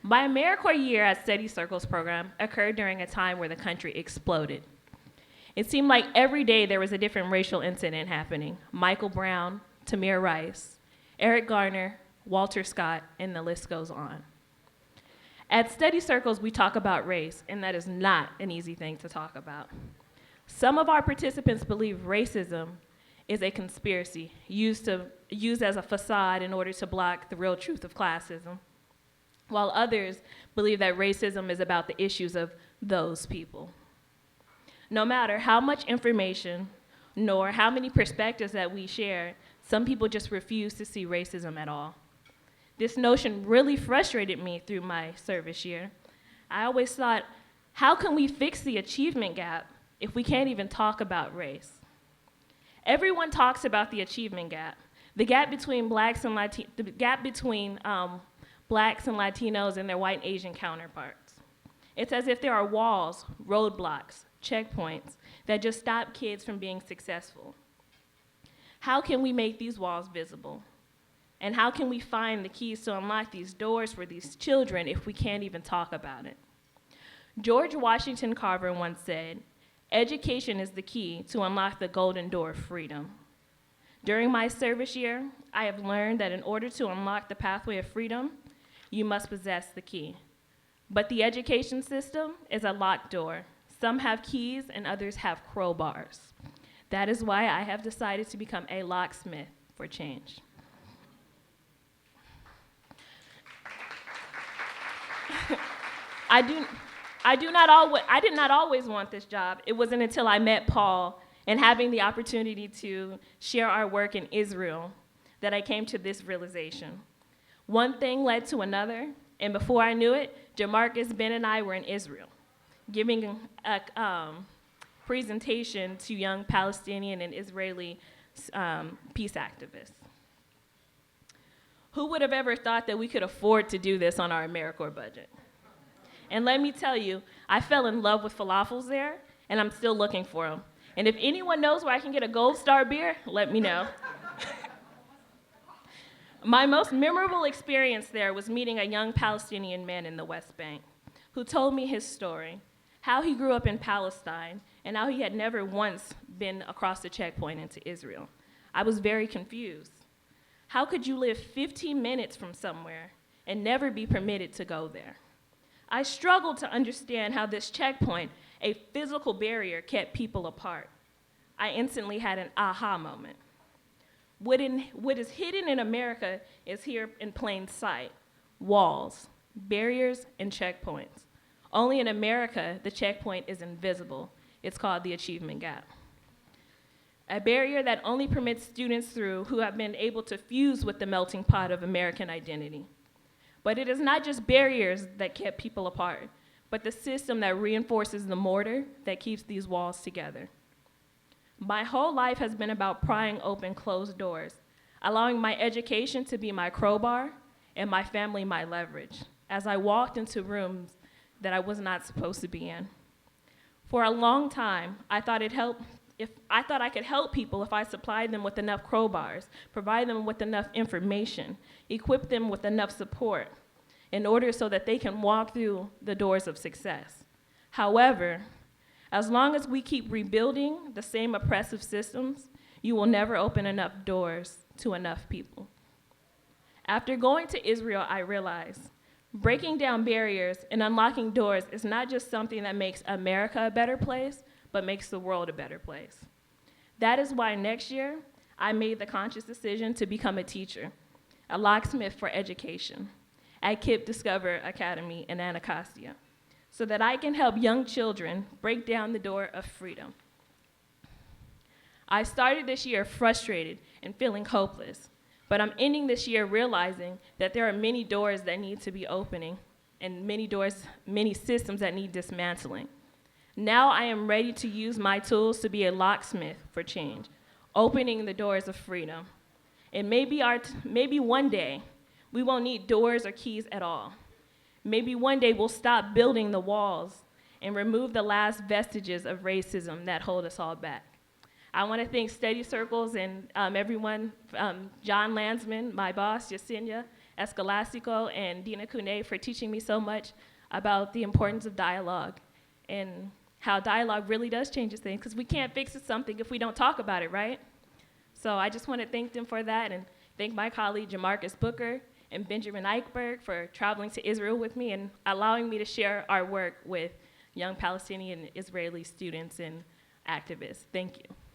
My AmeriCorps year at Study Circles program occurred during a time where the country exploded. It seemed like every day there was a different racial incident happening. Michael Brown, Tamir Rice, Eric Garner, Walter Scott, and the list goes on. At Study Circles, we talk about race, and that is not an easy thing to talk about. Some of our participants believe racism is a conspiracy used as a facade in order to block the real truth of classism, while others believe that racism is about the issues of those people. No matter how much information nor how many perspectives that we share, some people just refuse to see racism at all. This notion really frustrated me through my service year. I always thought, how can we fix the achievement gap if we can't even talk about race? Everyone talks about the achievement gap, the gap between blacks and Latinos and their white and Asian counterparts. It's as if there are walls, roadblocks, checkpoints that just stop kids from being successful. How can we make these walls visible? And how can we find the keys to unlock these doors for these children if we can't even talk about it? George Washington Carver once said, "Education is the key to unlock the golden door of freedom." During my service year, I have learned that in order to unlock the pathway of freedom, you must possess the key. But the education system is a locked door. Some have keys and others have crowbars. That is why I have decided to become a locksmith for change. I did not always want this job. It wasn't until I met Paul and having the opportunity to share our work in Israel that I came to this realization. One thing led to another, and before I knew it, Jamarcus, Ben, and I were in Israel, giving a presentation to young Palestinian and Israeli peace activists. Who would have ever thought that we could afford to do this on our AmeriCorps budget? And let me tell you, I fell in love with falafels there, and I'm still looking for them. And if anyone knows where I can get a Gold Star beer, let me know. My most memorable experience there was meeting a young Palestinian man in the West Bank who told me his story, how he grew up in Palestine, and how he had never once been across the checkpoint into Israel. I was very confused. How could you live 15 minutes from somewhere and never be permitted to go there? I struggled to understand how this checkpoint, a physical barrier, kept people apart. I instantly had an aha moment. What is hidden in America is here in plain sight: walls, barriers, and checkpoints. Only in America, the checkpoint is invisible. It's called the achievement gap. A barrier that only permits students through who have been able to fuse with the melting pot of American identity. But it is not just barriers that kept people apart, but the system that reinforces the mortar that keeps these walls together. My whole life has been about prying open closed doors, allowing my education to be my crowbar and my family my leverage, as I walked into rooms that I was not supposed to be in. For a long time, I thought I could help people if I supplied them with enough crowbars, provide them with enough information, equip them with enough support in order so that they can walk through the doors of success. However, as long as we keep rebuilding the same oppressive systems, you will never open enough doors to enough people. After going to Israel, I realized breaking down barriers and unlocking doors is not just something that makes America a better place, but makes the world a better place. That is why next year, I made the conscious decision to become a teacher, a locksmith for education, at KIPP Discover Academy in Anacostia, so that I can help young children break down the door of freedom. I started this year frustrated and feeling hopeless, but I'm ending this year realizing that there are many doors that need to be opening and many systems that need dismantling. Now I am ready to use my tools to be a locksmith for change, opening the doors of freedom. And maybe one day we won't need doors or keys at all. Maybe one day we'll stop building the walls and remove the last vestiges of racism that hold us all back. I want to thank Study Circles and everyone, John Landsman, my boss, Yesenia, Escolastico and Dina Kune for teaching me so much about the importance of dialogue and how dialogue really does change things, because we can't fix something if we don't talk about it, right? So I just want to thank them for that, and thank my colleague Jamarcus Booker and Benjamin Eichberg for traveling to Israel with me and allowing me to share our work with young Palestinian and Israeli students and activists. Thank you.